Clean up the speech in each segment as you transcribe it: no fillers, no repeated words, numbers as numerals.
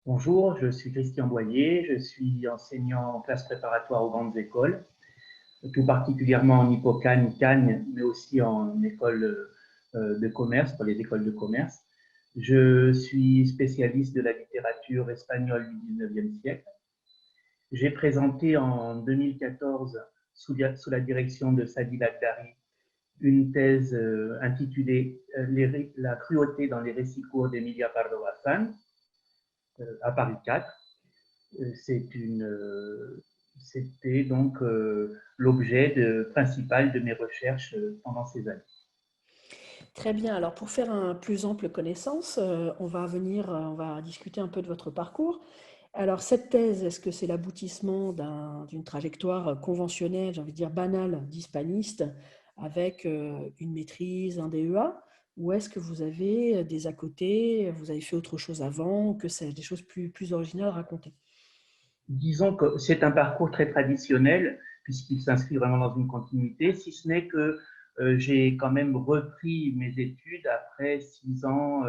Bonjour, je suis Christian Boyer, je suis enseignant en classe préparatoire aux grandes écoles, tout particulièrement en Hippocagne, Cagne, mais aussi en école de commerce, pour les écoles de commerce. Je suis spécialiste de la littérature espagnole du 19e siècle. J'ai présenté en 2014, sous la direction de Sadi Lakdari, une thèse intitulée La cruauté dans les récits courts d'Emilia Pardo Bazán à Paris 4. C'était donc l'objet principal de mes recherches pendant ces années. Très bien. Alors, pour faire un plus ample connaissance, on va discuter un peu de votre parcours. Alors, cette thèse, est-ce que c'est l'aboutissement d'une trajectoire conventionnelle, j'ai envie de dire banale, d'hispaniste, avec une maîtrise, un DEA, ou est-ce que vous avez des à côté, vous avez fait autre chose avant, ou que c'est des choses plus originales à raconter? Disons que c'est un parcours très traditionnel, puisqu'il s'inscrit vraiment dans une continuité, si ce n'est que j'ai quand même repris mes études après 6 ans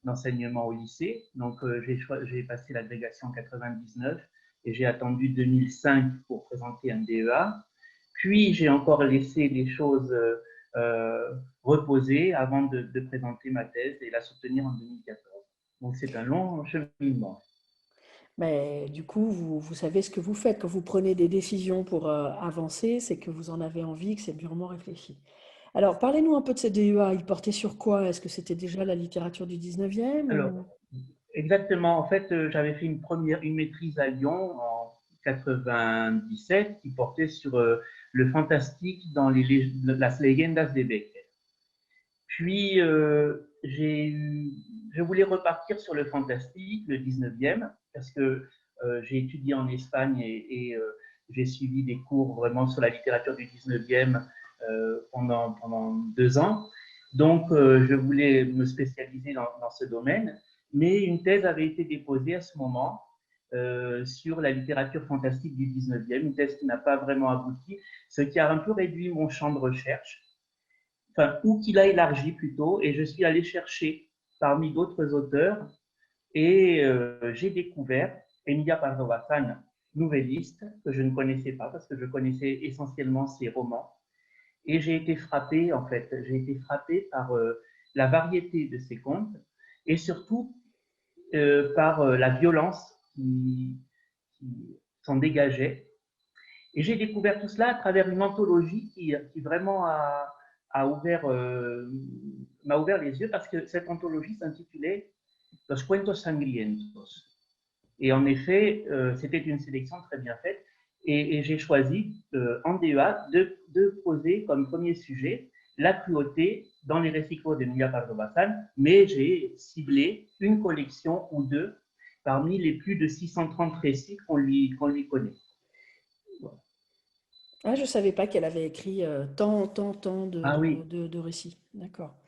d'enseignement au lycée. Donc, j'ai passé l'agrégation en 99 et j'ai attendu 2005 pour présenter un DEA. Puis, j'ai encore laissé les choses reposer avant de présenter ma thèse et la soutenir en 2014. Donc, c'est un long cheminement. Mais du coup, vous savez ce que vous faites. Quand vous prenez des décisions pour avancer, c'est que vous en avez envie, que c'est mûrement réfléchi. Alors, parlez-nous un peu de ces DEA. Ils portaient sur quoi? Est-ce que c'était déjà la littérature du 19e Alors, ou... exactement. En fait, j'avais fait une maîtrise à Lyon en 97 qui portait sur le fantastique dans las leyendas de Becker. Puis, je voulais repartir sur le fantastique, le 19e, parce que j'ai étudié en Espagne et j'ai suivi des cours vraiment sur la littérature du 19e pendant 2 ans. Donc, je voulais me spécialiser dans ce domaine, mais une thèse avait été déposée à ce moment sur la littérature fantastique du 19e, une thèse qui n'a pas vraiment abouti, ce qui a un peu réduit mon champ de recherche, enfin, ou qu'il a élargi plutôt, et je suis allé chercher parmi d'autres auteurs, et j'ai découvert Emilia Pardo Bazán, nouvelliste, que je ne connaissais pas parce que je connaissais essentiellement ses romans, et j'ai été frappé, en fait, j'ai été frappé par la variété de ses contes, et surtout par la violence qui s'en dégageait. Et j'ai découvert tout cela à travers une anthologie qui vraiment m'a ouvert les yeux parce que cette anthologie s'intitulait Los Cuentos Sangrientos. Et en effet, c'était une sélection très bien faite. Et j'ai choisi en DEA de poser comme premier sujet la cruauté dans les récits courts d'Emilia Pardo Bazán, mais j'ai ciblé une collection ou deux parmi les plus de 630 récits qu'on lui connaît. Voilà. Ah, je ne savais pas qu'elle avait écrit tant Ah oui. de récits. D'accord.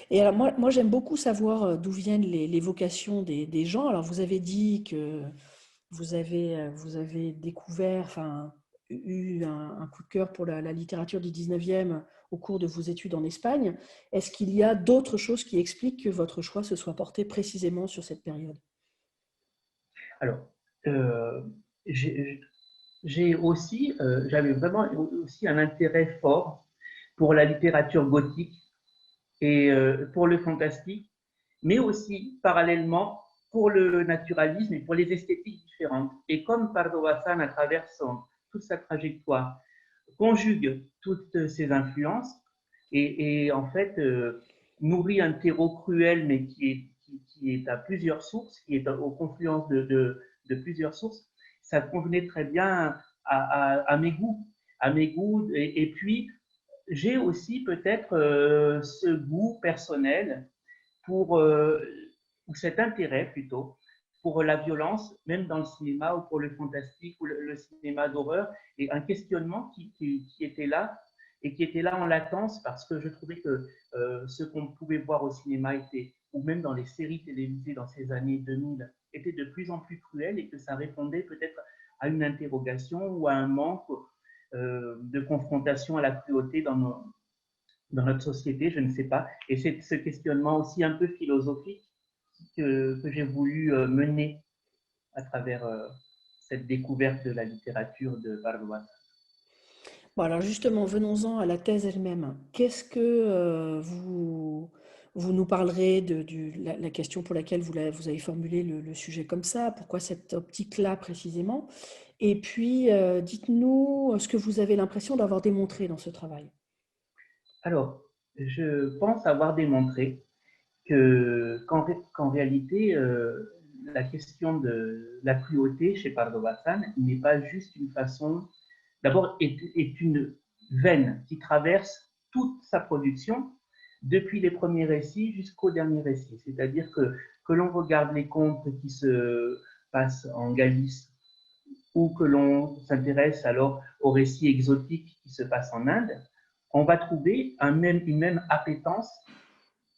Et alors, moi j'aime beaucoup savoir d'où viennent les vocations des gens. Alors, vous avez dit que vous avez découvert, enfin, eu un coup de cœur pour la littérature du 19e au cours de vos études en Espagne. Est-ce qu'il y a d'autres choses qui expliquent que votre choix se soit porté précisément sur cette période? Alors, euh, j'ai j'avais vraiment aussi un intérêt fort pour la littérature gothique et pour le fantastique, mais aussi parallèlement pour le naturalisme et pour les esthétiques différentes. Et comme Pardo Bazán, à travers toute sa trajectoire, conjugue toutes ces influences et en fait nourrit un terreau cruel, mais qui est à plusieurs sources, qui est aux confluences de plusieurs sources, ça convenait très bien à mes goûts. Et puis, j'ai aussi peut-être ce goût personnel pour, ou cet intérêt plutôt, pour la violence, même dans le cinéma ou pour le fantastique ou le cinéma d'horreur, et un questionnement qui était là et qui était là en latence parce que je trouvais que ce qu'on pouvait voir au cinéma était, ou même dans les séries télévisées dans ces années 2000, était de plus en plus cruel et que ça répondait peut-être à une interrogation ou à un manque de confrontation à la cruauté dans notre société, je ne sais pas. Et c'est ce questionnement aussi un peu philosophique que j'ai voulu mener à travers cette découverte de la littérature de Pardo Bazán. Bon, alors justement, venons-en à la thèse elle-même. Qu'est-ce que vous nous parlerez de la question pour laquelle vous avez formulé le sujet comme ça? Pourquoi cette optique-là précisément? Et puis, dites-nous ce que vous avez l'impression d'avoir démontré dans ce travail. Alors, je pense avoir démontré qu'en réalité, la question de la cruauté chez Pardo Bazán n'est pas juste une façon, d'abord, est une veine qui traverse toute sa production, depuis les premiers récits jusqu'au dernier récit. C'est-à-dire que l'on regarde les contes qui se passent en Galice ou que l'on s'intéresse alors aux récits exotiques qui se passent en Inde, on va trouver une même appétence,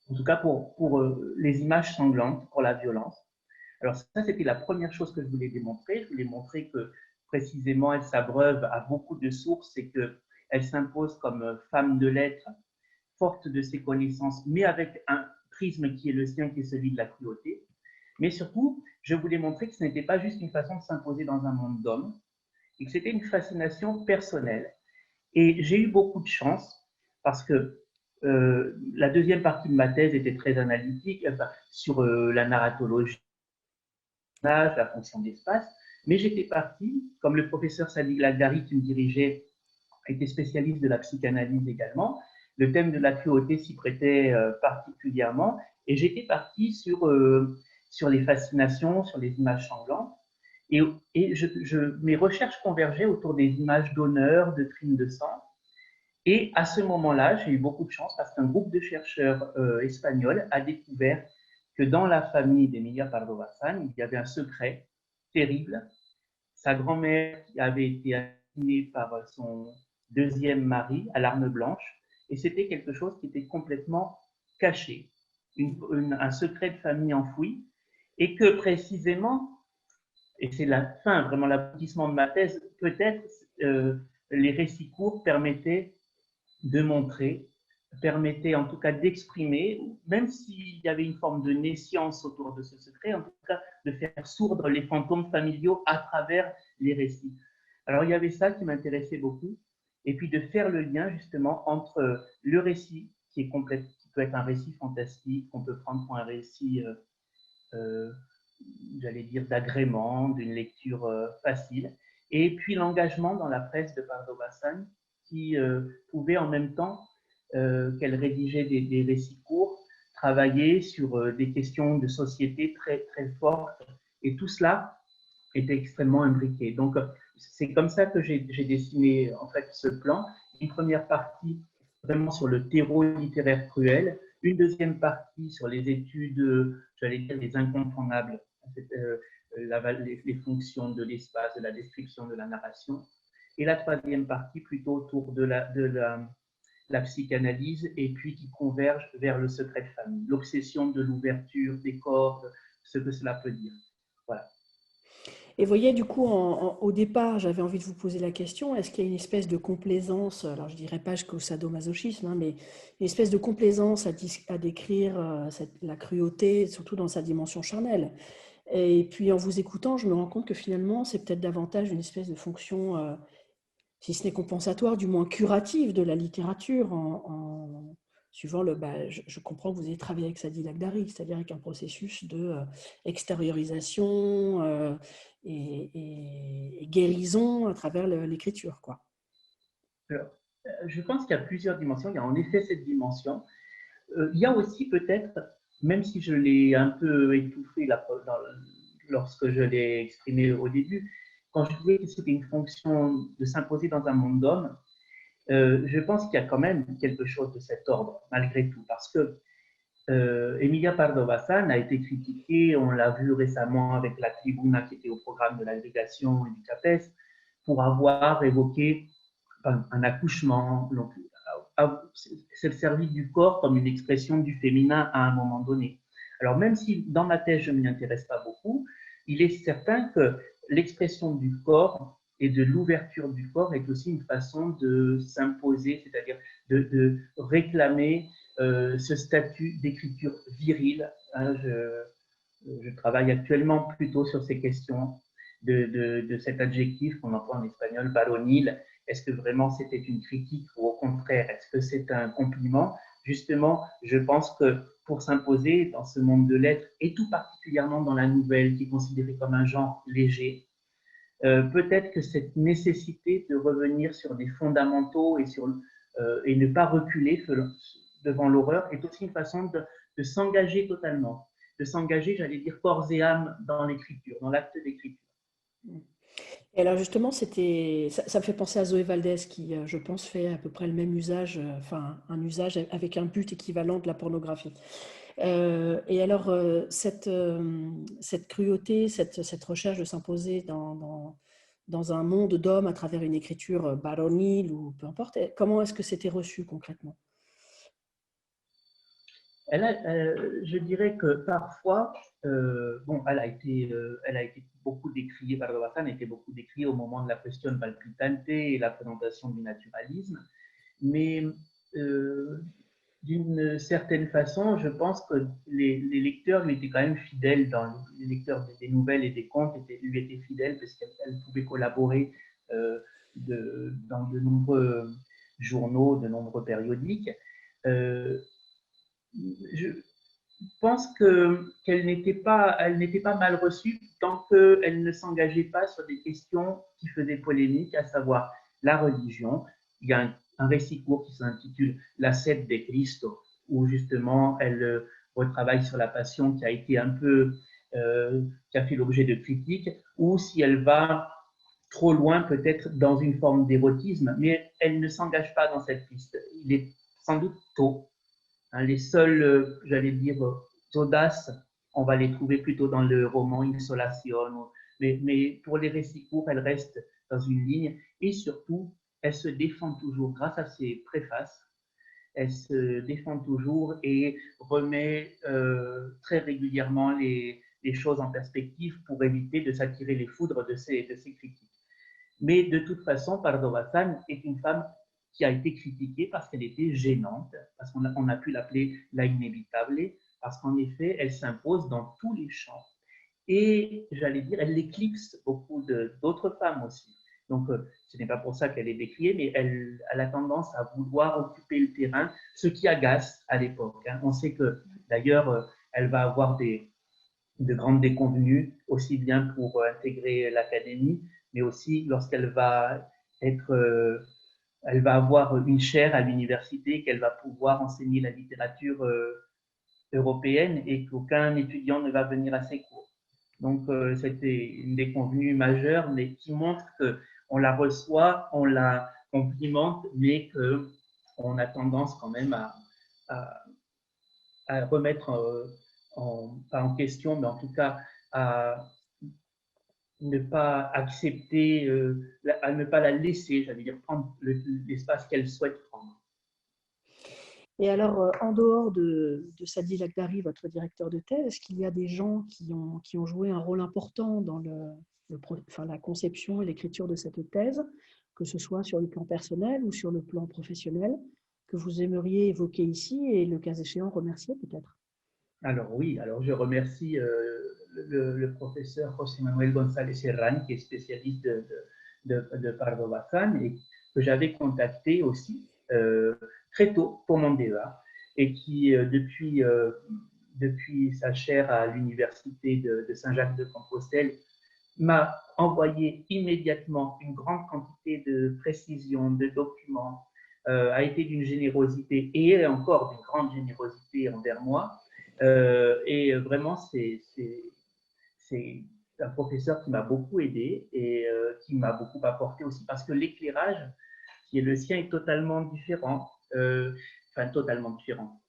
en tout cas pour les images sanglantes, pour la violence. Alors ça, c'était la première chose que je voulais démontrer. Je voulais montrer que précisément, elle s'abreuve à beaucoup de sources et qu'elle s'impose comme femme de lettres, forte de ses connaissances, mais avec un prisme qui est le sien, qui est celui de la cruauté. Mais surtout, je voulais montrer que ce n'était pas juste une façon de s'imposer dans un monde d'hommes, et que c'était une fascination personnelle. Et j'ai eu beaucoup de chance parce que la deuxième partie de ma thèse était très analytique, enfin, sur la narratologie, la fonction d'espace, mais j'étais parti, comme le professeur Sadi Lagdari qui me dirigeait était spécialiste de la psychanalyse également, le thème de la cruauté s'y prêtait particulièrement, et j'étais parti sur les fascinations, sur les images sanglantes, et mes recherches convergeaient autour des images d'honneur, de crimes de sang, et à ce moment-là, j'ai eu beaucoup de chance parce qu'un groupe de chercheurs espagnols a découvert que dans la famille d'Emilia Pardo Bazán, il y avait un secret terrible. Sa grand-mère avait été assassinée par son deuxième mari à l'arme blanche, et c'était quelque chose qui était complètement caché, un secret de famille enfoui, et que précisément, et c'est la fin, vraiment l'aboutissement de ma thèse, peut-être les récits courts permettaient de montrer, permettait en tout cas d'exprimer, même s'il y avait une forme de nescience autour de ce secret, en tout cas de faire sourdre les fantômes familiaux à travers les récits. Alors il y avait ça qui m'intéressait beaucoup, et puis de faire le lien justement entre le récit qui est complet, qui peut être un récit fantastique, qu'on peut prendre pour un récit, j'allais dire, d'agrément, d'une lecture facile, et puis l'engagement dans la presse de Pardo Bazán qui pouvait en même temps qu'elle rédigeait des récits courts, travailler sur des questions de société très, très fortes. Et tout cela était extrêmement imbriqué. Donc, c'est comme ça que j'ai dessiné en fait ce plan. Une première partie vraiment sur le terreau littéraire cruel, une deuxième partie sur les études, j'allais dire, les incontournables, les fonctions de l'espace, de la description, de la narration, et la troisième partie plutôt autour de la psychanalyse et puis qui converge vers le secret de famille, l'obsession de l'ouverture des corps, ce que cela peut dire. Voilà. Et voyez, du coup, au départ, j'avais envie de vous poser la question, est-ce qu'il y a une espèce de complaisance, alors je ne dirais pas jusqu'au sadomasochisme, hein, mais une espèce de complaisance à décrire la cruauté, surtout dans sa dimension charnelle. Et puis en vous écoutant, je me rends compte que finalement, c'est peut-être davantage une espèce de fonction, si ce n'est compensatoire, du moins curative de la littérature, suivant je comprends que vous avez travaillé avec Sadi Lagdari, c'est-à-dire avec un processus de extériorisation et guérison à travers l'écriture, quoi. Alors, je pense qu'il y a plusieurs dimensions. Il y a en effet cette dimension. Il y a aussi peut-être, même si je l'ai un peu étouffé lorsque je l'ai exprimé au début, quand je trouvais que c'était une fonction de s'imposer dans un monde d'hommes, je pense qu'il y a quand même quelque chose de cet ordre, malgré tout, parce que Emilia Pardo Bazán a été critiquée, on l'a vu récemment avec la Tribuna qui était au programme de l'agrégation et du CAPES, pour avoir évoqué un accouchement. Donc, c'est servi du corps comme une expression du féminin à un moment donné. Alors même si dans ma thèse je ne m'y intéresse pas beaucoup, il est certain que l'expression du corps et de l'ouverture du corps est aussi une façon de s'imposer, c'est-à-dire de réclamer ce statut d'écriture virile. Hein, je travaille actuellement plutôt sur ces questions de cet adjectif qu'on emploie en espagnol, varonil. Est-ce que vraiment c'était une critique ou au contraire, est-ce que c'est un compliment? Justement, je pense que pour s'imposer dans ce monde de lettres, et tout particulièrement dans la nouvelle, qui est considérée comme un genre léger, peut-être que cette nécessité de revenir sur des fondamentaux et ne pas reculer devant l'horreur est aussi une façon de s'engager totalement, de s'engager, j'allais dire, corps et âme dans l'écriture, dans l'acte d'écriture. Et alors justement, ça me fait penser à Zoé Valdez qui, je pense, fait à peu près le même usage, enfin un usage avec un but équivalent de la pornographie. Et alors, cette cruauté, cette recherche de s'imposer dans un monde d'hommes à travers une écriture baronile ou peu importe, comment est-ce que c'était reçu concrètement? Je dirais que parfois, bon, elle a été beaucoup décriée, Pardo Bazán a été beaucoup décriée au moment de la question palpitante et la présentation du naturalisme, mais d'une certaine façon, je pense que les lecteurs lui étaient quand même fidèles, les lecteurs des nouvelles et des contes lui étaient fidèles parce qu'elle pouvait collaborer dans de nombreux journaux, de nombreux périodiques. Je pense qu'elle n'était pas mal reçue tant qu'elle ne s'engageait pas sur des questions qui faisaient polémique, à savoir la religion. Il y a un récit court qui s'intitule La sed de Cristo, où justement elle retravaille sur la passion qui a été qui a fait l'objet de critiques, ou si elle va trop loin peut-être dans une forme d'érotisme, mais elle ne s'engage pas dans cette piste. Il est sans doute tôt. Les seuls, j'allais dire, audaces, on va les trouver plutôt dans le roman Insolation. Mais pour les récits courts, elle reste dans une ligne et surtout, elle se défend toujours grâce à ses préfaces. Elle se défend toujours et remet très régulièrement les choses en perspective pour éviter de s'attirer les foudres de ses critiques. Mais de toute façon, Pardo Bazán est une femme qui a été critiquée parce qu'elle était gênante, parce qu'on a pu l'appeler la inévitable, parce qu'en effet, elle s'impose dans tous les champs. Et j'allais dire, elle éclipse beaucoup d'autres femmes aussi. Donc, ce n'est pas pour ça qu'elle est décriée, mais elle a tendance à vouloir occuper le terrain, ce qui agace à l'époque. On sait que, d'ailleurs, elle va avoir de grandes déconvenues, aussi bien pour intégrer l'académie, mais aussi lorsqu'elle va elle va avoir une chaire à l'université, qu'elle va pouvoir enseigner la littérature européenne et qu'aucun étudiant ne va venir à ses cours. Donc, c'était une déconvenue majeure, mais qui montre qu'on la reçoit, on la complimente, mais qu'on a tendance quand même à remettre pas en question, mais en tout cas à ne pas accepter, à ne pas la laisser, j'allais dire, prendre l'espace qu'elle souhaite prendre. Et alors, en dehors de Sadi Lakhdari, votre directeur de thèse, est-ce qu'il y a des gens qui ont joué un rôle important dans la conception et l'écriture de cette thèse, que ce soit sur le plan personnel ou sur le plan professionnel, que vous aimeriez évoquer ici et, le cas échéant, remercier peut-être? Alors oui, alors je remercie le professeur José Manuel González Serrán, qui est spécialiste de Pardo Bazán et que j'avais contacté aussi très tôt pour mon débat et qui, depuis sa chaire à l'université de Saint-Jacques-de-Compostelle, m'a envoyé immédiatement une grande quantité de précisions, de documents, a été d'une générosité et est encore d'une grande générosité envers moi. Et vraiment, c'est un professeur qui m'a beaucoup aidé et qui m'a beaucoup apporté aussi parce que l'éclairage qui est le sien est totalement différent. Enfin, totalement différent.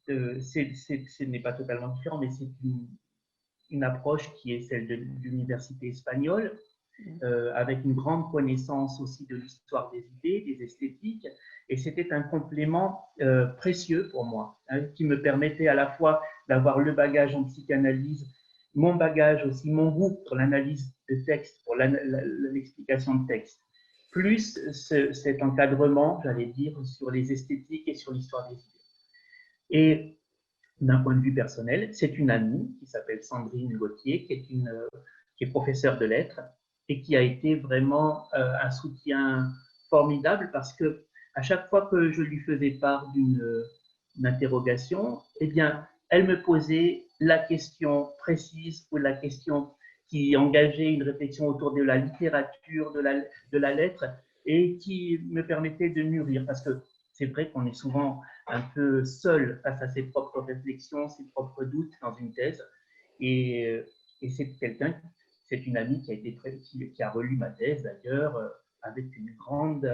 Ce n'est pas totalement différent, mais c'est une approche qui est celle de l'université espagnole, avec une grande connaissance aussi de l'histoire des idées, des esthétiques. Et c'était un complément précieux pour moi, qui me permettait à la fois d'avoir le bagage en psychanalyse, mon bagage aussi, mon goût pour l'analyse de texte, pour l'explication de texte, plus cet encadrement, j'allais dire, sur les esthétiques et sur l'histoire des idées. Et d'un point de vue personnel. C'est une amie qui s'appelle Sandrine Gauthier, qui est professeure de lettres et qui a été vraiment un soutien formidable parce que à chaque fois que je lui faisais part d'une interrogation, eh bien, elle me posait la question précise ou la question qui engageait une réflexion autour de la littérature, de la lettre, et qui me permettait de mûrir. Parce que c'est vrai qu'on est souvent un peu seul face à ses propres réflexions, ses propres doutes dans une thèse. Et, et c'est une amie qui a relu ma thèse d'ailleurs, avec une grande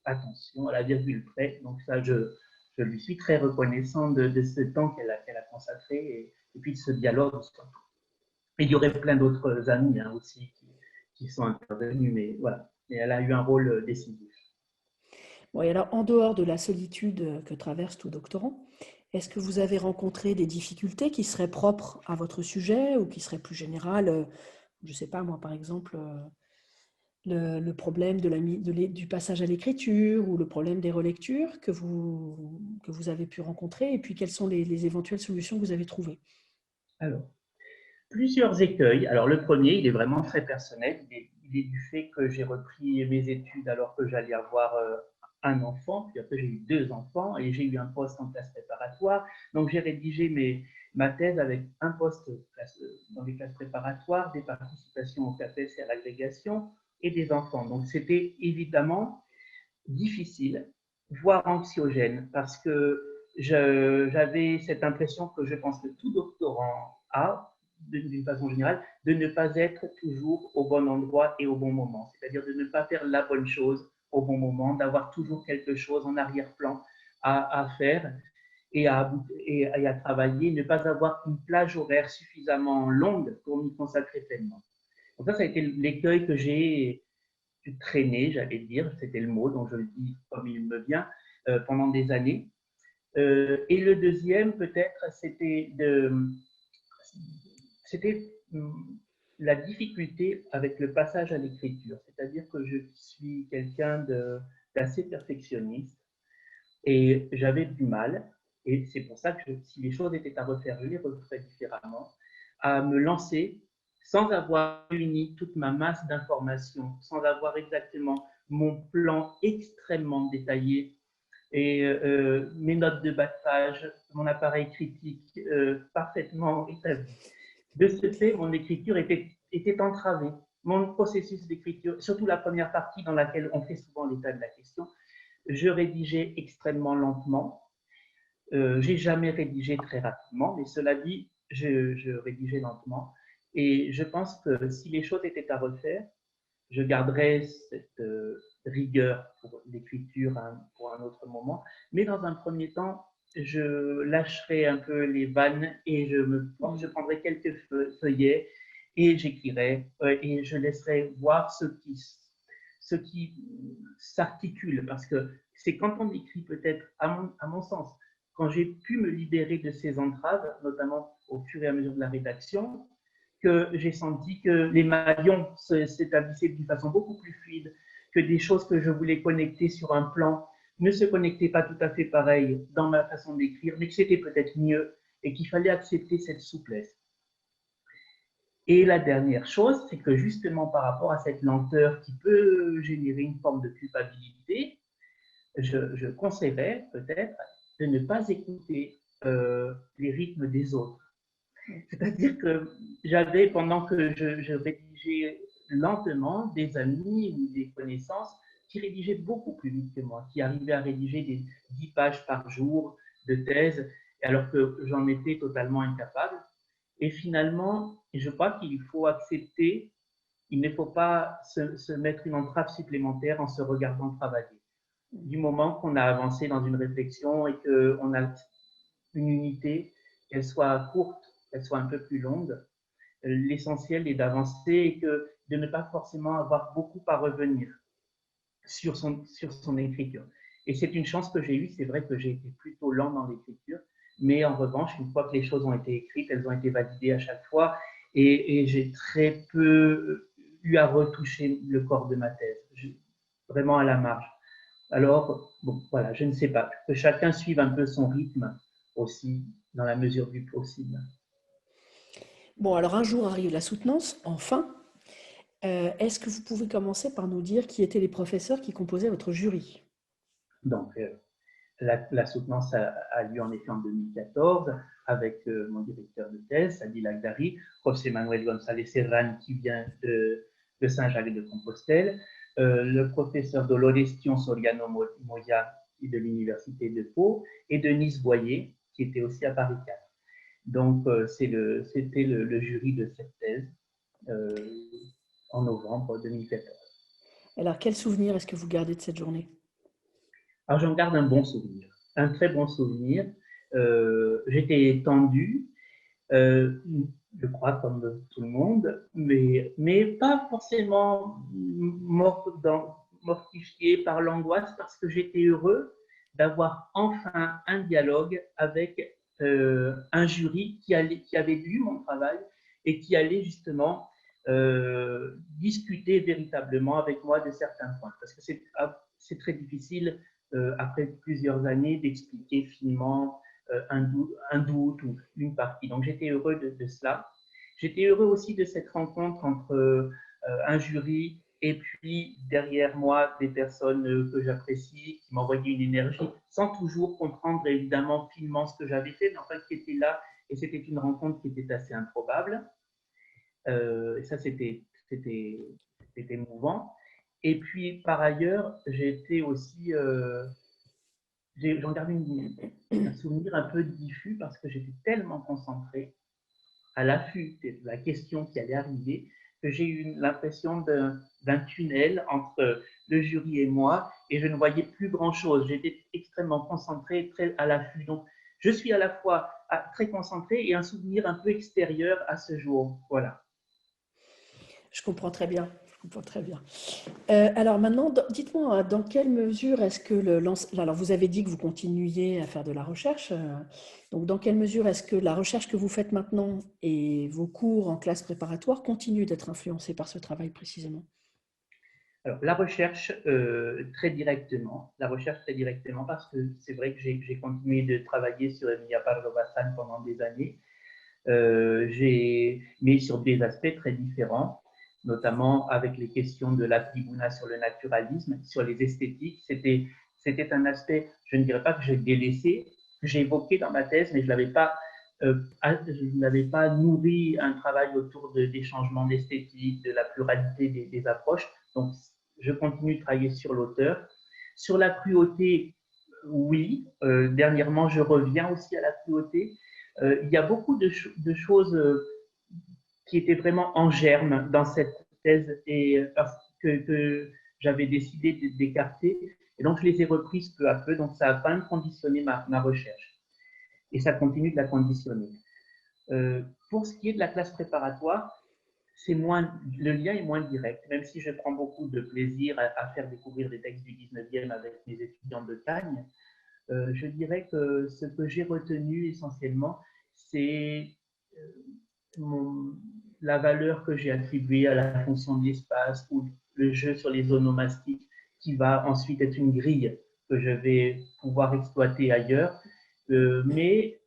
attention à la virgule près. Donc ça, je lui suis très reconnaissant de ce temps qu'elle a consacré et puis de ce dialogue surtout. Et il y aurait plein d'autres amis aussi qui sont intervenus, mais voilà. Et elle a eu un rôle décisif. Bon, et alors, en dehors de la solitude que traverse tout doctorant, est-ce que vous avez rencontré des difficultés qui seraient propres à votre sujet ou qui seraient plus générales? Je ne sais pas, moi, par exemple, le problème du passage à l'écriture ou le problème des relectures que vous avez pu rencontrer, et puis quelles sont les éventuelles solutions que vous avez trouvées? Alors, plusieurs écueils. Alors, le premier, il est vraiment très personnel. Il est du fait que j'ai repris mes études alors que j'allais avoir un enfant, puis après j'ai eu 2 enfants et j'ai eu un poste en classe préparatoire. Donc, j'ai rédigé ma thèse avec un poste dans les classes préparatoires, des participations au CAPES et à l'agrégation et des enfants. Donc, c'était évidemment difficile, voire anxiogène, parce que j'avais cette impression que je pense que tout doctorant a, d'une façon générale, de ne pas être toujours au bon endroit et au bon moment. C'est-à-dire de ne pas faire la bonne chose au bon moment, d'avoir toujours quelque chose en arrière-plan à faire et à travailler, ne pas avoir une plage horaire suffisamment longue pour m'y consacrer pleinement. Donc ça a été l'écueil que j'ai traîné, j'allais dire, c'était le mot, donc je le dis comme il me vient, pendant des années. Et le deuxième, peut-être, c'était la difficulté avec le passage à l'écriture. C'est-à-dire que je suis quelqu'un d'assez perfectionniste et j'avais du mal, et c'est pour ça que si les choses étaient à refaire, je les referais différemment, à me lancer sans avoir réuni toute ma masse d'informations, sans avoir exactement mon plan extrêmement détaillé et mes notes de bas de page, mon appareil critique parfaitement établi. De ce fait, mon écriture était entravée. Mon processus d'écriture, surtout la première partie dans laquelle on fait souvent l'état de la question, je rédigeais extrêmement lentement. J'ai jamais rédigé très rapidement, mais cela dit, je rédigeais lentement. Et je pense que si les choses étaient à refaire, je garderais cette rigueur pour l'écriture pour un autre moment. Mais dans un premier temps, je lâcherai un peu les vannes et je prendrai quelques feuillets et j'écrirai et je laisserai voir ce qui s'articule. Parce que c'est quand on écrit peut-être, à mon sens, quand j'ai pu me libérer de ces entraves, notamment au fur et à mesure de la rédaction, que j'ai senti que les maillons s'établissaient d'une façon beaucoup plus fluide, que des choses que je voulais connecter sur un plan ne se connectaient pas tout à fait pareil dans ma façon d'écrire, mais que c'était peut-être mieux et qu'il fallait accepter cette souplesse. Et la dernière chose, c'est que justement par rapport à cette lenteur qui peut générer une forme de culpabilité, je conseillerais peut-être de ne pas écouter les rythmes des autres. C'est-à-dire que j'avais, pendant que je rédigeais lentement, des amis ou des connaissances qui rédigeaient beaucoup plus vite que moi, qui arrivaient à rédiger des 10 pages par jour de thèse, alors que j'en étais totalement incapable. Et finalement, je crois qu'il faut accepter, il ne faut pas se mettre une entrave supplémentaire en se regardant travailler. Du moment qu'on a avancé dans une réflexion et qu'on a une unité, qu'elle soit courte, qu'elle soit un peu plus longue, l'essentiel est d'avancer et de ne pas forcément avoir beaucoup à revenir sur son écriture. Et c'est une chance que j'ai eue, c'est vrai que j'ai été plutôt lent dans l'écriture, mais en revanche, une fois que les choses ont été écrites, elles ont été validées à chaque fois et j'ai très peu eu à retoucher le corps de ma thèse, vraiment à la marge. Alors, bon, voilà, je ne sais pas, que chacun suive un peu son rythme aussi dans la mesure du possible. Bon, alors un jour arrive la soutenance, enfin. Est-ce que vous pouvez commencer par nous dire qui étaient les professeurs qui composaient votre jury? Donc, la soutenance a lieu en effet en 2014 avec mon directeur de thèse, Adil Agdari, José Manuel González Serran qui vient de Saint-Jacques-de-Compostelle, le professeur Dolores Tion Soriano Moya de l'Université de Pau et Denise Boyer qui était aussi à Paris 4. Donc, c'était le jury de cette thèse en novembre 2014. Alors, quel souvenir est-ce que vous gardez de cette journée? Alors, j'en garde un bon souvenir, un très bon souvenir. J'étais tendu, je crois comme tout le monde, mais pas forcément mortifié par l'angoisse parce que j'étais heureux d'avoir enfin un dialogue avec un jury qui avait lu mon travail et qui allait justement discuter véritablement avec moi de certains points. Parce que c'est très difficile, après plusieurs années, d'expliquer finement un doute ou une partie. Donc j'étais heureux de cela. J'étais heureux aussi de cette rencontre entre un jury et puis derrière moi des personnes que j'apprécie, qui m'envoyaient une énergie, sans toujours comprendre évidemment finement ce que j'avais fait, mais enfin qui étaient là. Et c'était une rencontre qui était assez improbable. Et ça, c'était émouvant. Et puis, par ailleurs, j'ai été aussi, j'en garde un souvenir un peu diffus parce que j'étais tellement concentré à l'affût de la question qui allait arriver que j'ai eu l'impression d'un tunnel entre le jury et moi et je ne voyais plus grand-chose. J'étais extrêmement concentré, très à l'affût. Donc, je suis à la fois très concentré et un souvenir un peu extérieur à ce jour. Voilà. Je comprends très bien. Je comprends très bien. Alors maintenant, dites-moi, dans quelle mesure est-ce que alors vous avez dit que vous continuiez à faire de la recherche. Donc, dans quelle mesure est-ce que la recherche que vous faites maintenant et vos cours en classe préparatoire continuent d'être influencés par ce travail précisément? Alors, la recherche très directement, parce que c'est vrai que j'ai continué de travailler sur Emilia Pardo Bazán pendant des années, mais sur des aspects très différents, notamment avec les questions de la tribuna sur le naturalisme, sur les esthétiques. C'était un aspect, je ne dirais pas que j'ai délaissé, que j'ai évoqué dans ma thèse, mais je n'avais pas nourri un travail autour des changements d'esthétique, de la pluralité des approches. Donc, je continue de travailler sur l'auteur. Sur la cruauté, oui. Dernièrement, je reviens aussi à la cruauté. Il y a beaucoup de choses qui étaient vraiment en germe dans cette thèse et que j'avais décidé d'écarter. Et donc, je les ai reprises peu à peu. Donc, ça a quand même conditionné ma recherche. Et ça continue de la conditionner. Pour ce qui est de la classe préparatoire, le lien est moins direct, même si je prends beaucoup de plaisir à faire découvrir des textes du 19e avec mes étudiants de Cagne. Je dirais que ce que j'ai retenu essentiellement, c'est la valeur que j'ai attribuée à la fonction de l'espace ou le jeu sur les onomastiques qui va ensuite être une grille que je vais pouvoir exploiter ailleurs. Mais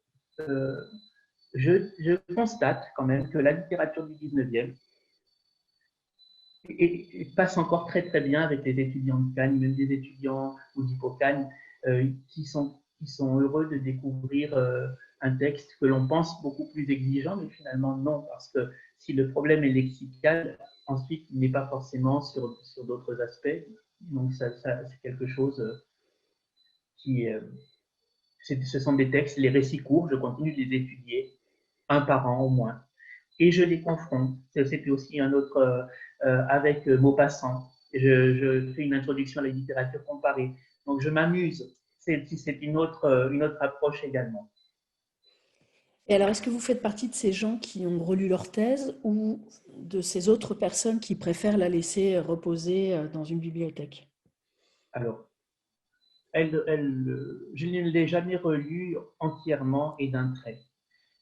je constate quand même que la littérature du 19e et passe encore très très bien avec les étudiants de Cagne, même des étudiants ou d'Hippocagne qui sont heureux de découvrir un texte que l'on pense beaucoup plus exigeant, mais finalement non, parce que si le problème est lexical, ensuite il n'est pas forcément sur d'autres aspects. Donc c'est quelque chose qui, ce sont des textes, les récits courts, je continue de les étudier, un par an au moins. Et je les confronte. C'était aussi un autre avec Maupassant. Je fais une introduction à la littérature comparée. Donc je m'amuse. C'est une autre approche également. Et alors, est-ce que vous faites partie de ces gens qui ont relu leur thèse ou de ces autres personnes qui préfèrent la laisser reposer dans une bibliothèque? Alors, je ne l'ai jamais relue entièrement et d'un trait.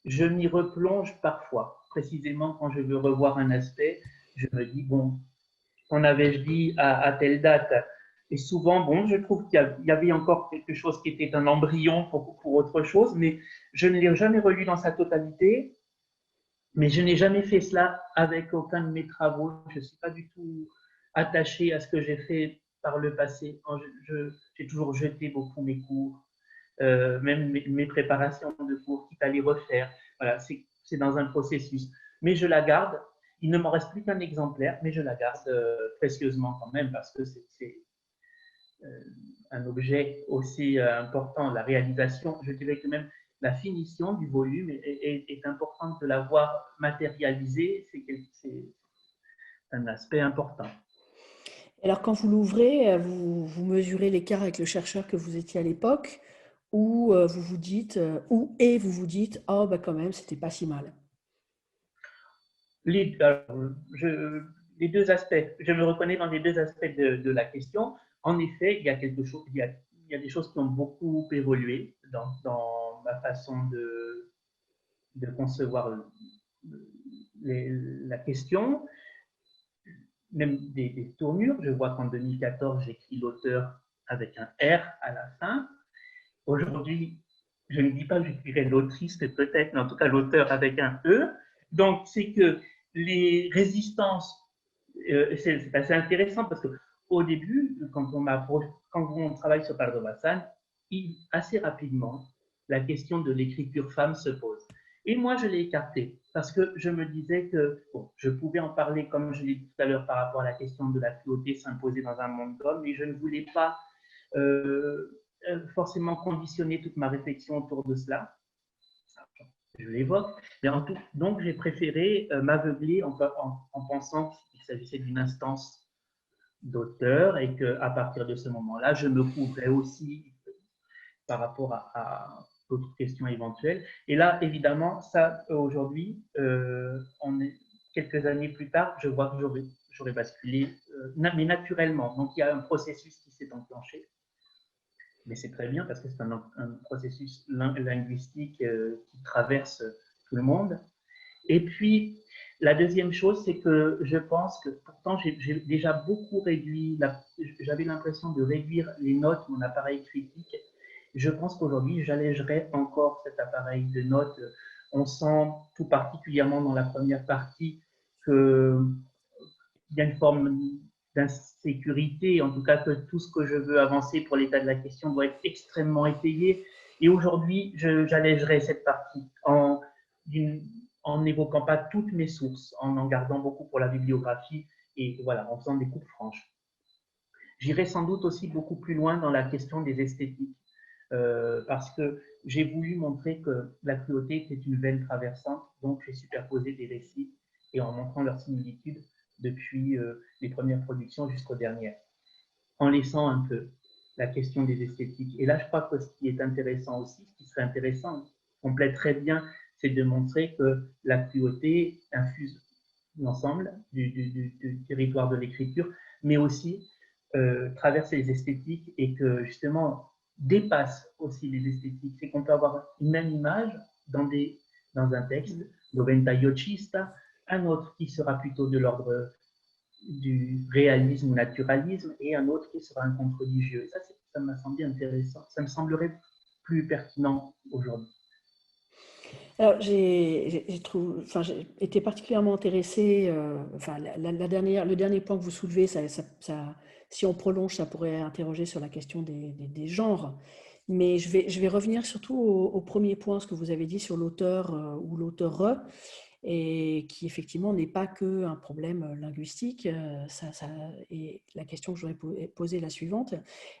Je m'y replonge parfois, précisément quand je veux revoir un aspect. Je me dis, bon, qu'en avais-je dit à telle date? Et souvent, bon, je trouve qu'il y avait encore quelque chose qui était un embryon pour autre chose, mais je ne l'ai jamais relu dans sa totalité. Mais je n'ai jamais fait cela avec aucun de mes travaux. Je ne suis pas du tout attaché à ce que j'ai fait par le passé. J'ai toujours jeté beaucoup mes cours, même mes préparations de cours, quitte à les refaire. Voilà, c'est dans un processus. Mais je la garde. Il ne m'en reste plus qu'un exemplaire, mais je la garde précieusement quand même parce que c'est un objet aussi important. La réalisation, je dirais que même la finition du volume est importante de l'avoir matérialisé. C'est un aspect important. Alors, quand vous l'ouvrez, vous mesurez l'écart avec le chercheur que vous étiez à l'époque, ou vous vous dites, vous vous dites, oh, bah quand même, c'était pas si mal. Les, les deux aspects, je me reconnais dans les deux aspects de la question. En effet, il y a quelque chose, il y a des choses qui ont beaucoup évolué dans ma façon de concevoir la question, même des tournures. Je vois qu'en 2014, j'écris l'auteur avec un R à la fin. Aujourd'hui, je ne dis pas que j'écrirai l'autrice, peut-être, mais en tout cas l'auteur avec un E. Donc, c'est que les résistances, c'est assez intéressant parce qu'au début, quand on travaille sur Pardo Bazán, assez rapidement, la question de l'écriture femme se pose. Et moi, je l'ai écarté parce que je me disais que bon, je pouvais en parler, comme je l'ai dit tout à l'heure, par rapport à la question de la cruauté s'imposer dans un monde d'hommes, mais je ne voulais pas forcément conditionner toute ma réflexion autour de cela. Je l'évoque. Donc, j'ai préféré m'aveugler en pensant qu'il s'agissait d'une instance d'auteur et qu'à partir de ce moment-là, je me couvrais aussi par rapport à d'autres questions éventuelles. Et là, évidemment, ça, aujourd'hui, on est quelques années plus tard, je vois que j'aurais basculé, mais naturellement. Donc, il y a un processus qui s'est enclenché. Mais c'est très bien parce que c'est un processus linguistique qui traverse tout le monde. Et puis, la deuxième chose, c'est que je pense que pourtant, j'ai déjà beaucoup réduit, j'avais l'impression de réduire les notes, mon appareil critique. Je pense qu'aujourd'hui, j'allégerai encore cet appareil de notes. On sent tout particulièrement dans la première partie qu'il y a une forme d'insécurité, en tout cas que tout ce que je veux avancer pour l'état de la question doit être extrêmement étayé. Et aujourd'hui, j'allégerai cette partie en n'évoquant pas toutes mes sources, en gardant beaucoup pour la bibliographie et voilà, en faisant des coupes franches. J'irai sans doute aussi beaucoup plus loin dans la question des esthétiques, parce que j'ai voulu montrer que la cruauté était une veine traversante, donc j'ai superposé des récits et en montrant leurs similitudes depuis les premières productions jusqu'aux dernières, en laissant un peu la question des esthétiques. Et là, je crois que ce qui est intéressant aussi, ce qui serait intéressant, complète très bien, c'est de montrer que la cruauté infuse l'ensemble du territoire de l'écriture, mais aussi traverse les esthétiques et que justement dépasse aussi les esthétiques. C'est qu'on peut avoir une même image dans un texte, Noventa Yochista, un autre qui sera plutôt de l'ordre du réalisme ou naturalisme et un autre qui sera un conte religieux. Et ça m'a semblé intéressant. Ça me semblerait plus pertinent aujourd'hui. Alors, j'ai été particulièrement intéressée, le dernier point que vous soulevez, si on prolonge, ça pourrait interroger sur la question des genres. Mais je vais revenir surtout au premier point, ce que vous avez dit sur l'auteur ou l'auteure, et qui effectivement n'est pas qu'un problème linguistique. Et la question que j'aurais posée est la suivante.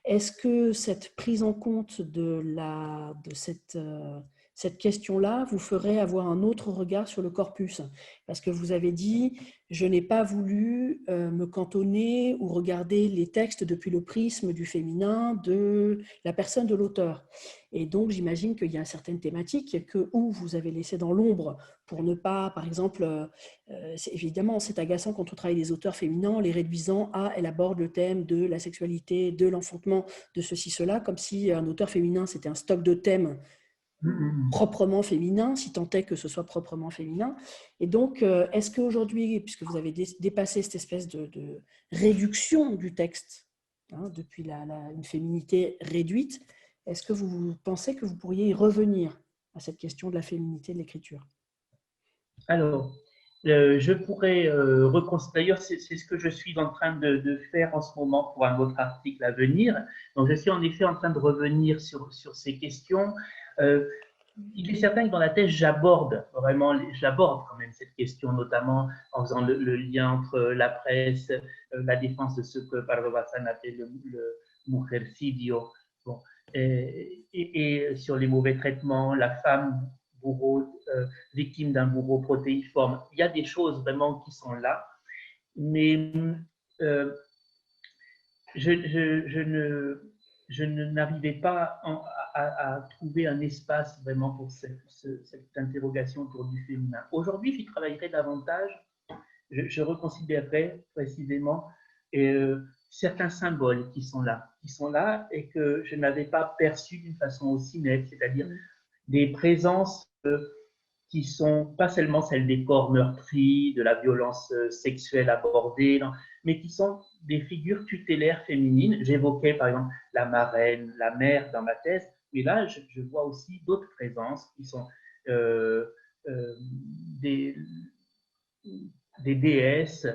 Est-ce que cette prise en compte de cette question-là vous ferait avoir un autre regard sur le corpus? Parce que vous avez dit, je n'ai pas voulu me cantonner ou regarder les textes depuis le prisme du féminin de la personne de l'auteur. Et donc, j'imagine qu'il y a une certaine thématique où vous avez laissé dans l'ombre pour ne pas, par exemple, évidemment, c'est agaçant quand on travaille des auteurs féminins, les réduisant à, elle aborde le thème de la sexualité, de l'enfantement, de ceci, cela, comme si un auteur féminin, c'était un stock de thèmes proprement féminin, si tant est que ce soit proprement féminin. Et donc, est-ce qu'aujourd'hui, puisque vous avez dépassé cette espèce de réduction du texte hein, depuis une féminité réduite. Est-ce que vous pensez que vous pourriez y revenir à cette question de la féminité de l'écriture? Alors, je pourrais reconstruire, d'ailleurs, c'est ce que je suis en train de faire en ce moment pour un autre article à venir. Donc, je suis en effet en train de revenir sur ces questions. Il est certain que dans la thèse, j'aborde quand même cette question, notamment en faisant le lien entre la presse, la défense de ce que Pardo Bazán appelle le mujercidio, bon, et sur les mauvais traitements, la femme bourreau, victime d'un bourreau protéiforme. Il y a des choses vraiment qui sont là, mais euh, je n'arrivais pas à trouver un espace vraiment pour cette interrogation autour du féminin. Aujourd'hui, j'y travaillerai davantage, je reconsidérerai précisément certains symboles qui sont là et que je n'avais pas perçus d'une façon aussi nette, c'est-à-dire des présences qui sont pas seulement celles des corps meurtris, de la violence sexuelle abordée, non, mais qui sont des figures tutélaires féminines. J'évoquais par exemple la marraine, la mère dans ma thèse, mais là je vois aussi d'autres présences qui sont euh, euh, des, des déesses,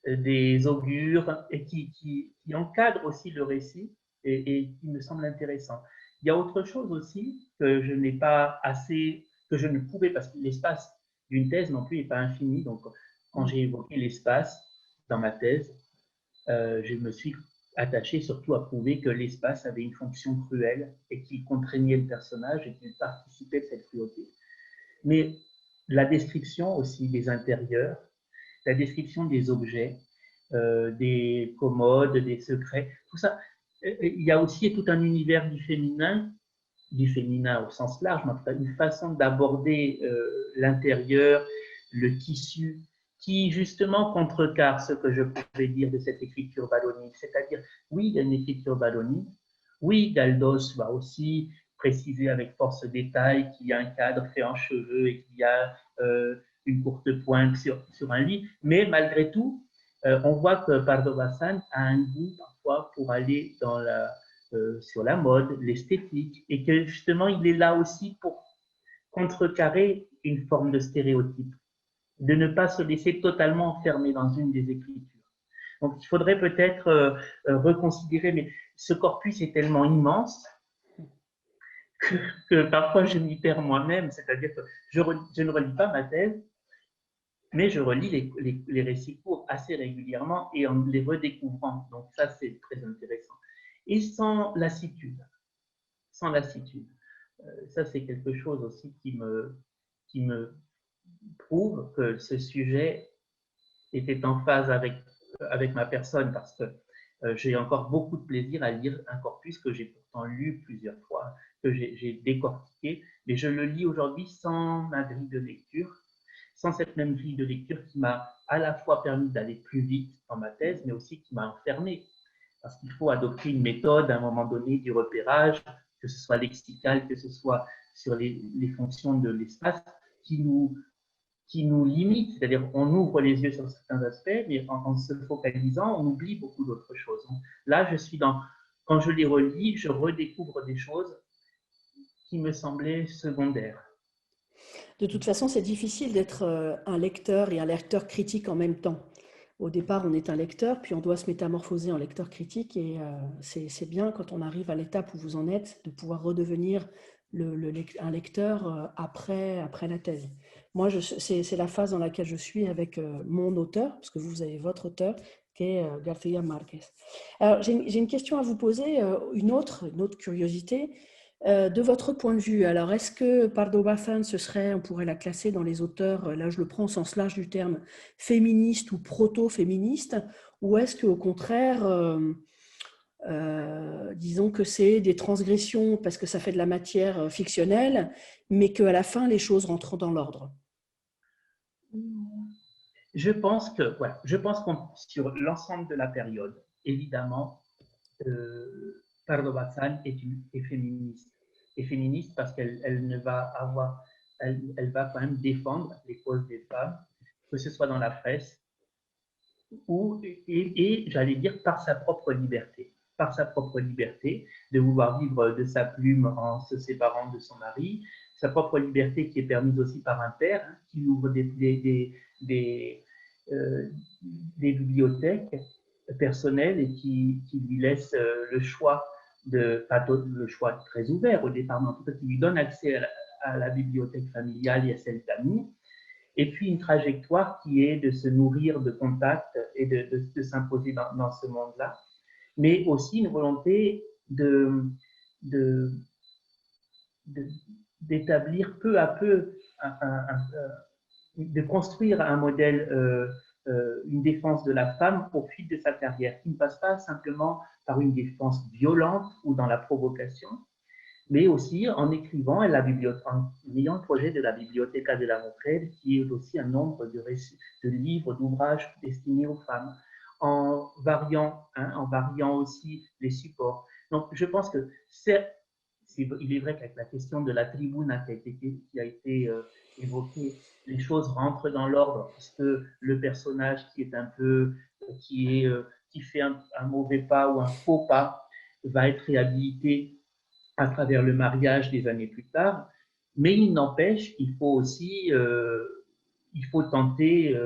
des augures, et qui encadrent aussi le récit et qui me semble intéressant. Il y a autre chose aussi que je n'ai pas assez, que je ne pouvais, parce que l'espace d'une thèse non plus n'est pas infini. Donc, quand j'ai évoqué l'espace dans ma thèse, je me suis attaché surtout à prouver que l'espace avait une fonction cruelle et qu'il contraignait le personnage et qu'il participait de cette cruauté. Mais la description aussi des intérieurs, la description des objets, des commodes, des secrets, tout ça. Il y a aussi tout un univers du féminin au sens large, mais une façon d'aborder l'intérieur, le tissu, qui justement contrecarre ce que je pouvais dire de cette écriture ballonique. C'est-à-dire, oui, il y a une écriture ballonique, oui, Galdós va aussi préciser avec force détail qu'il y a un cadre fait en cheveux et qu'il y a une courte pointe sur un lit, mais malgré tout, on voit que Pardo Bazán a un goût parfois pour aller sur la mode, l'esthétique, et que justement il est là aussi pour contrecarrer une forme de stéréotype, de ne pas se laisser totalement enfermer dans une des écritures. Donc il faudrait peut-être reconsidérer, mais ce corpus est tellement immense que parfois je m'y perds moi-même, c'est-à-dire que je ne relis pas ma thèse, mais je relis les récits courts assez régulièrement et en les redécouvrant. Donc ça, c'est très intéressant. Et sans lassitude. Ça, c'est quelque chose aussi qui me prouve que ce sujet était en phase avec ma personne, parce que j'ai encore beaucoup de plaisir à lire un corpus que j'ai pourtant lu plusieurs fois, que j'ai décortiqué, mais je le lis aujourd'hui sans ma grille de lecture, sans cette même grille de lecture qui m'a à la fois permis d'aller plus vite dans ma thèse, mais aussi qui m'a enfermé. Parce qu'il faut adopter une méthode à un moment donné du repérage, que ce soit lexical, que ce soit sur les fonctions de l'espace, qui nous limite, c'est-à-dire on ouvre les yeux sur certains aspects, mais en se focalisant, on oublie beaucoup d'autres choses. Donc, là, quand je les relis, je redécouvre des choses qui me semblaient secondaires. De toute façon, c'est difficile d'être un lecteur et un lecteur critique en même temps. Au départ, on est un lecteur, puis on doit se métamorphoser en lecteur critique, et c'est bien quand on arrive à l'étape où vous en êtes, de pouvoir redevenir un lecteur après la thèse. Moi, c'est la phase dans laquelle je suis avec mon auteur, parce que vous avez votre auteur, qui est García Márquez. Alors, j'ai une question à vous poser, une autre curiosité. De votre point de vue, alors est-ce que Pardo Bazán, on pourrait la classer dans les auteurs, là je le prends au sens large du terme, féministe ou proto-féministe, ou est-ce qu'au contraire, disons que c'est des transgressions parce que ça fait de la matière fictionnelle, mais qu'à la fin les choses rentrent dans l'ordre? Je pense qu'on sur l'ensemble de la période, évidemment, Pardo Bazán est féministe. Et féministe parce qu'elle ne va avoir, elle va quand même défendre les causes des femmes, que ce soit dans la presse ou, et j'allais dire par sa propre liberté. par sa propre liberté, de vouloir vivre de sa plume en se séparant de son mari, sa propre liberté qui est permise aussi par un père, hein, qui ouvre des bibliothèques personnelles et qui lui laisse le choix, pas le choix très ouvert au départ, mais en tout cas qui lui donne accès à la bibliothèque familiale et à celle d'amis. Et puis une trajectoire qui est de se nourrir de contacts et de s'imposer dans ce monde-là, mais aussi une volonté d'établir peu à peu, de construire un modèle, une défense de la femme au fil de sa carrière, qui ne passe pas simplement par une défense violente ou dans la provocation, mais aussi en écrivant en ayant le projet de la Biblioteca de la Mujer, qui est aussi un nombre de livres, d'ouvrages destinés aux femmes, en variant aussi les supports. Donc, je pense que il est vrai qu'avec la question de la tribuna qui a été évoquée, les choses rentrent dans l'ordre, puisque le personnage qui fait un mauvais pas ou un faux pas va être réhabilité à travers le mariage des années plus tard. Mais il n'empêche qu'il faut aussi, il faut tenter,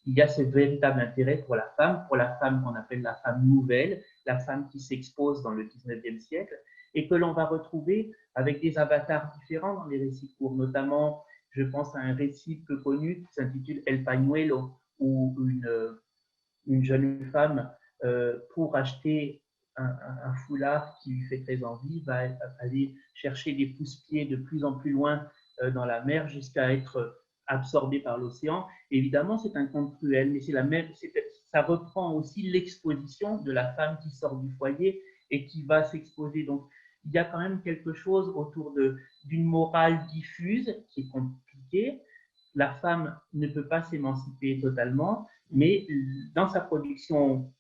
il y a ce véritable intérêt pour la femme qu'on appelle la femme nouvelle, la femme qui s'expose dans le 19e siècle, et que l'on va retrouver avec des avatars différents dans les récits courts. Notamment, je pense à un récit peu connu qui s'intitule El Pañuelo, où une jeune femme, pour acheter un foulard qui lui fait très envie, va aller chercher des pousse-pieds de plus en plus loin dans la mer jusqu'à être absorbée par l'océan. Évidemment, c'est un conte cruel, mais ça reprend aussi l'exposition de la femme qui sort du foyer et qui va s'exposer. Donc, il y a quand même quelque chose autour d'une morale diffuse qui est compliquée. La femme ne peut pas s'émanciper totalement, mais dans sa production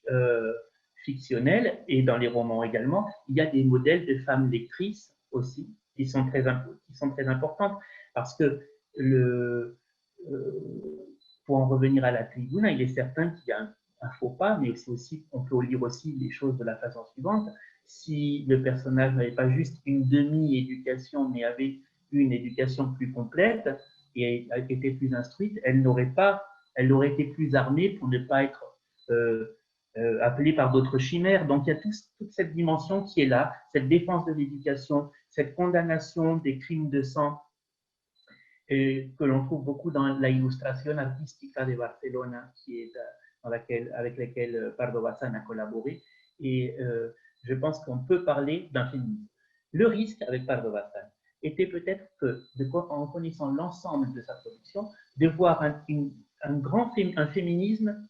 fictionnelle et dans les romans également, il y a des modèles de femmes lectrices aussi qui sont très importantes parce que pour en revenir à la tribune, il est certain qu'il y a un faux pas, mais on peut lire aussi les choses de la façon suivante. Si le personnage n'avait pas juste une demi-éducation, mais avait une éducation plus complète et était plus instruite, elle aurait été plus armée pour ne pas être appelée par d'autres chimères. Donc il y a toute cette dimension qui est là, cette défense de l'éducation, cette condamnation des crimes de sang que l'on trouve beaucoup dans la Ilustración Artística de Barcelona, avec laquelle Pardo Bazán a collaboré. Et je pense qu'on peut parler d'un féminisme. Le risque avec Pardo Bazán était peut-être en connaissant l'ensemble de sa production, de voir un féminisme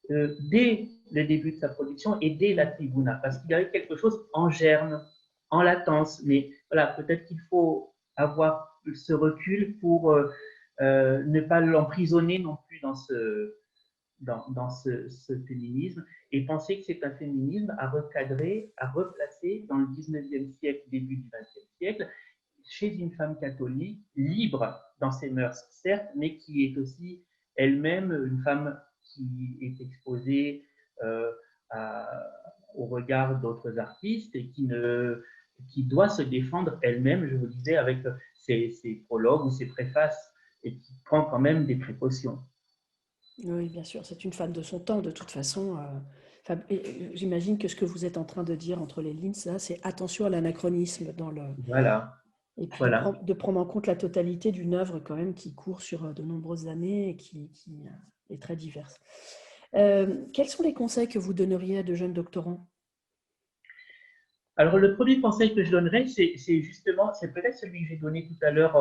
dès le début de sa production et dès la Tribuna, parce qu'il y avait quelque chose en germe, en latence. Mais voilà, peut-être qu'il faut avoir ce recul pour ne pas l'emprisonner non plus dans ce féminisme et penser que c'est un féminisme à recadrer, à replacer dans le 19e siècle, début du 20e siècle, chez une femme catholique, libre dans ses mœurs, certes, mais qui est aussi elle-même une femme qui est exposée au regard d'autres artistes et qui doit se défendre elle-même, je vous disais, avec ses prologues ou ses préfaces, et qui prend quand même des précautions. Oui, bien sûr, c'est une femme de son temps, de toute façon. J'imagine que ce que vous êtes en train de dire entre les lignes, c'est attention à l'anachronisme dans le... Voilà. Et puis voilà. de prendre en compte la totalité d'une œuvre quand même qui court sur de nombreuses années et qui est très diverse. Quels sont les conseils que vous donneriez à de jeunes doctorants? Alors, le premier conseil que je donnerais, c'est peut-être celui que j'ai donné tout à l'heure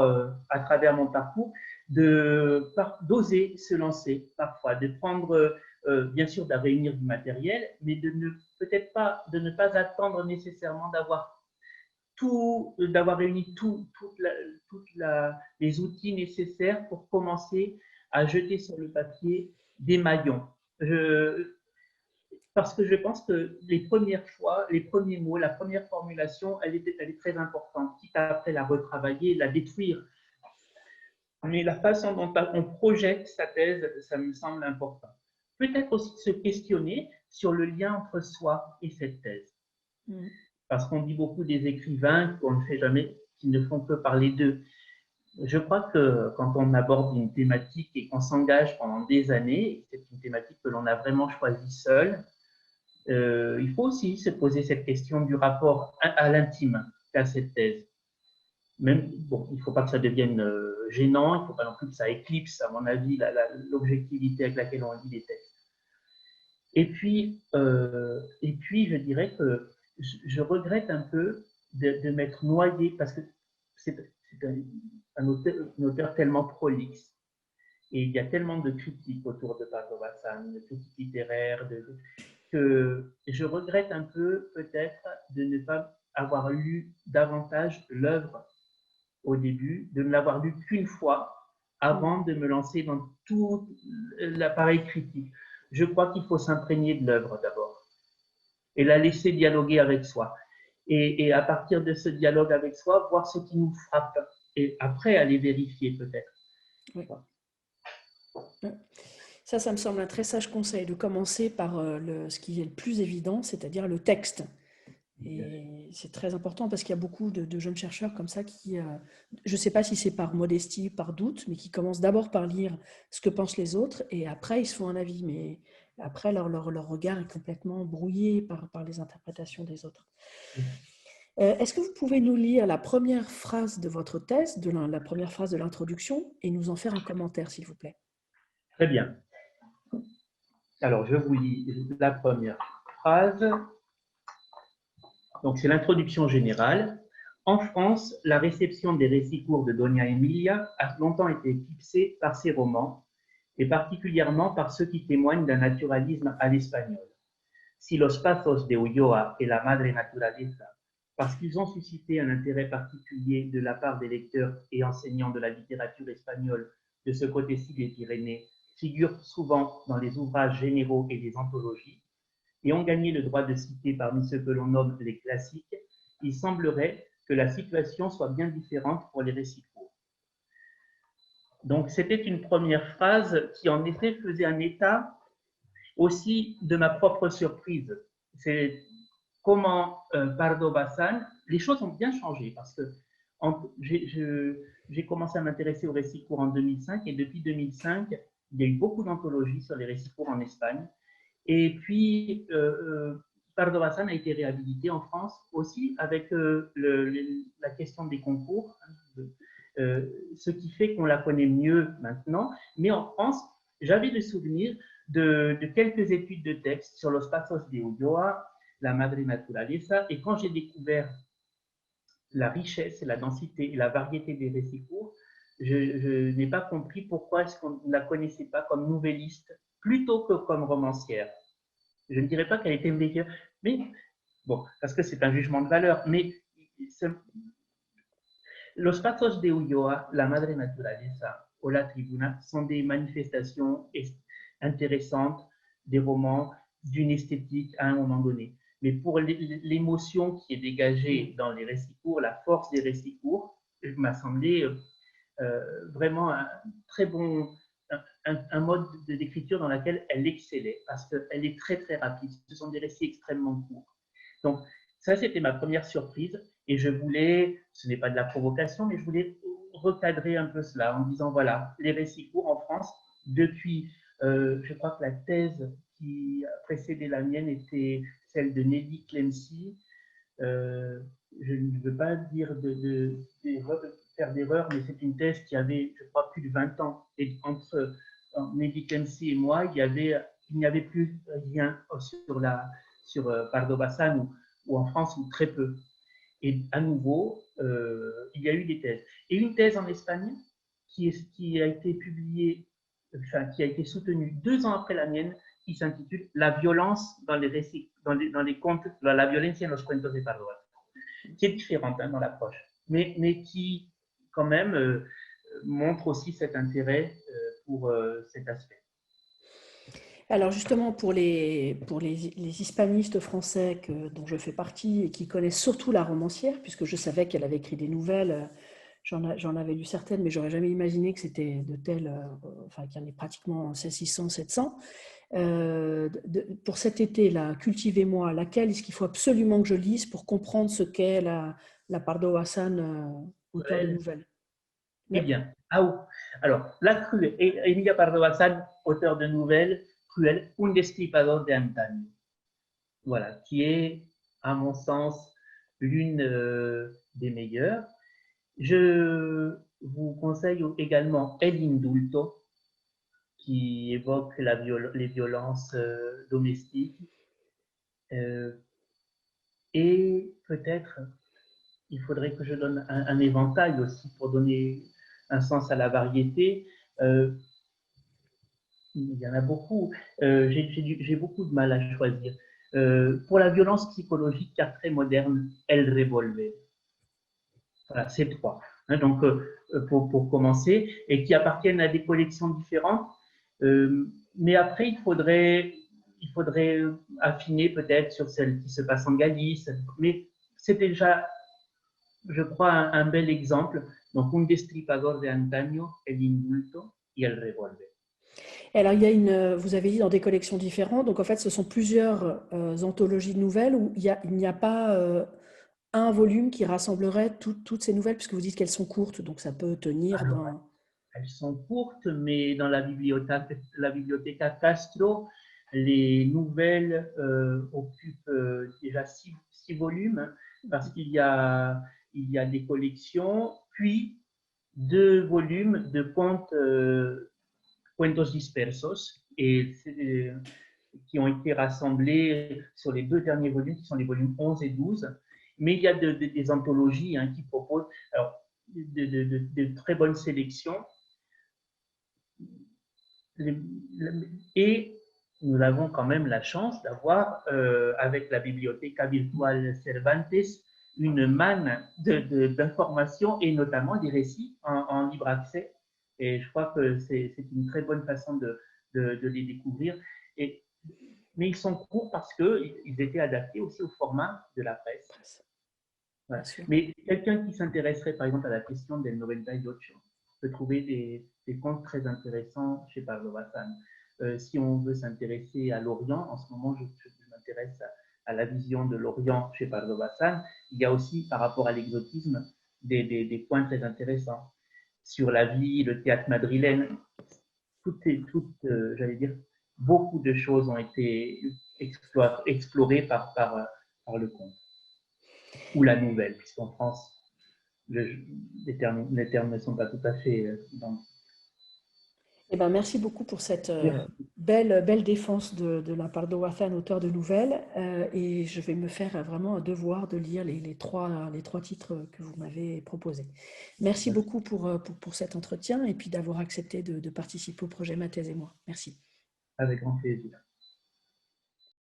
à travers mon parcours, d'oser se lancer parfois, de prendre, bien sûr, de réunir du matériel, mais de ne pas attendre nécessairement d'avoir réuni les outils nécessaires pour commencer à jeter sur le papier des maillons. Parce que je pense que les premières fois, les premiers mots, la première formulation, elle est très importante, quitte à après la retravailler, la détruire. Mais la façon dont on projette sa thèse, ça me semble important. Peut-être aussi se questionner sur le lien entre soi et cette thèse. Parce qu'on dit beaucoup des écrivains qu'on ne sait jamais, qu'ils ne font que parler d'eux. Je crois que quand on aborde une thématique et qu'on s'engage pendant des années, c'est une thématique que l'on a vraiment choisie seul, il faut aussi se poser cette question du rapport à l'intime qu'a cette thèse. Même, bon, il ne faut pas que ça devienne gênant, il ne faut pas non plus que ça éclipse, à mon avis, l'objectivité avec laquelle on lit les textes. Et puis, je dirais que je regrette un peu de m'être noyé, parce que c'est un auteur tellement prolixe, et il y a tellement de critiques autour de Pardo Bazán, de critiques littéraires, que je regrette un peu peut-être de ne pas avoir lu davantage l'œuvre au début, de ne l'avoir lu qu'une fois avant de me lancer dans tout l'appareil critique. Je crois qu'il faut s'imprégner de l'œuvre d'abord et la laisser dialoguer avec soi. Et à partir de ce dialogue avec soi, voir ce qui nous frappe et après aller vérifier peut-être. Oui. Ça me semble un très sage conseil de commencer par ce qui est le plus évident, c'est-à-dire le texte. Et c'est très important parce qu'il y a beaucoup de jeunes chercheurs comme ça qui, je ne sais pas si c'est par modestie, par doute, mais qui commencent d'abord par lire ce que pensent les autres et après ils se font un avis. Mais après, leur regard est complètement brouillé par les interprétations des autres. Est-ce que vous pouvez nous lire la première phrase de votre thèse, la première phrase de l'introduction, et nous en faire un commentaire, s'il vous plaît? Très bien. Alors, je vous lis la première phrase. Donc, c'est l'introduction générale. En France, la réception des récits courts de Doña Emilia a longtemps été fixée par ses romans, et particulièrement par ceux qui témoignent d'un naturalisme à l'espagnol. Si Los Pasos de Ulloa et La Madre Naturaleza, parce qu'ils ont suscité un intérêt particulier de la part des lecteurs et enseignants de la littérature espagnole de ce côté-ci des Pyrénées, figurent souvent dans les ouvrages généraux et les anthologies, et ont gagné le droit de citer parmi ceux que l'on nomme les classiques, il semblerait que la situation soit bien différente pour les récits courts. Donc, c'était une première phrase qui, en effet, faisait un état aussi de ma propre surprise. C'est comment Pardo Bazán, les choses ont bien changé parce que j'ai commencé à m'intéresser aux récits courts en 2005 et depuis 2005, il y a eu beaucoup d'anthologies sur les récits courts en Espagne. Et puis, Pardo Bazán a été réhabilité en France aussi avec la question des concours, ce qui fait qu'on la connaît mieux maintenant. Mais en France, j'avais le souvenir de quelques études de texte sur Los Pasos de Ulloa, La Madre Naturaleza, et quand j'ai découvert la richesse, la densité et la variété des récits courts, je n'ai pas compris pourquoi est-ce qu'on ne la connaissait pas comme nouvelliste plutôt que comme romancière. Je ne dirais pas qu'elle était meilleure, mais bon, parce que c'est un jugement de valeur, mais Los Pasos de Ulloa, La Madre Naturaleza o La Tribuna sont des manifestations intéressantes, des romans d'une esthétique à un moment donné. Mais pour l'émotion qui est dégagée dans les récits courts, la force des récits courts, il m'a semblé vraiment un très bon, un mode d'écriture dans lequel elle excellait, parce qu'elle est très très rapide. Ce sont des récits extrêmement courts. Donc ça, c'était ma première surprise, et je voulais, ce n'est pas de la provocation, mais je voulais recadrer un peu cela en disant, voilà, les récits courts en France, depuis, je crois que la thèse qui a précédé la mienne était celle de Nelly Clency. Je ne veux pas dire faire d'erreur, mais c'est une thèse qui avait, je crois, plus de 20 ans. Et entre Nelly Clency et moi, il n'y avait plus rien sur Pardo Bazán ou en France, ou très peu. Et à nouveau, il y a eu des thèses. Et une thèse en Espagne qui a été publiée, enfin, qui a été soutenue 2 ans après la mienne, qui s'intitule La violence dans les récits, dans les contes, la violencia en los cuentos de Pardo Bazán, qui est différente dans l'approche, mais qui, quand même, montre aussi cet intérêt pour cet aspect. Alors justement, pour les hispanistes français dont je fais partie et qui connaissent surtout la romancière, puisque je savais qu'elle avait écrit des nouvelles, j'en avais lu certaines, mais j'aurais jamais imaginé que c'était de telles, enfin qu'il y en ait pratiquement 600, 700. pour cet été-là, cultivez-moi, laquelle est-ce qu'il faut absolument que je lise pour comprendre ce qu'est la Pardo Hassan, auteur de nouvelles? Eh bien, alors, la cruelle, Emilia Pardo Bazán, auteur de nouvelles cruelles, Un destripador de antaño. Voilà, qui est, à mon sens, l'une des meilleures. Je vous conseille également El Indulto, qui évoque les violences domestiques. Et peut-être, il faudrait que je donne un éventail aussi pour donner un sens à la variété. Il y en a beaucoup. J'ai beaucoup de mal à choisir. Pour la violence psychologique, car très moderne, El Revolver. Voilà, ces trois. Hein, donc, pour commencer, et qui appartiennent à des collections différentes. Mais après, il faudrait affiner peut-être sur celle qui se passe en Galice. Mais c'est déjà, je crois, un bel exemple. Donc, Un destripador de antaño, El Indulto y El Revolver. Alors, vous avez dit dans des collections différentes, donc en fait, ce sont plusieurs anthologies de nouvelles où il n'y a pas un volume qui rassemblerait toutes ces nouvelles, puisque vous dites qu'elles sont courtes, donc ça peut tenir dans... Elles sont courtes, mais dans la bibliothèque Castro, les nouvelles occupent déjà six volumes, parce qu'il y a des collections, puis 2 volumes de contes, cuentos dispersos, et qui ont été rassemblés sur les 2 derniers volumes, qui sont les volumes 11 et 12. Mais il y a des anthologies qui proposent alors, de très bonnes sélections. Et nous avons quand même la chance d'avoir, avec la Biblioteca Virtual Cervantes, une manne d'informations et notamment des récits en libre accès. Et je crois que c'est une très bonne façon de les découvrir. Mais ils sont courts parce qu'ils étaient adaptés aussi au format de la presse. Voilà. Mais quelqu'un qui s'intéresserait par exemple à la question del 98 peut trouver des contes très intéressants chez Pardo Bazán. Si on veut s'intéresser à l'Orient, en ce moment je m'intéresse à la vision de l'Orient chez Pardo Bazán, il y a aussi par rapport à l'exotisme des points très intéressants sur la vie, le théâtre madrilène, j'allais dire, beaucoup de choses ont été explorées par le conte ou la nouvelle, puisqu'en France, les termes ne sont pas tout à fait identiques. Eh ben, merci beaucoup pour cette belle défense de la Pardo Bazán, auteur de nouvelles. Et je vais me faire vraiment un devoir de lire les trois titres que vous m'avez proposés. Merci beaucoup pour cet entretien et puis d'avoir accepté de participer au projet Ma thèse et moi. Merci. Avec grand plaisir.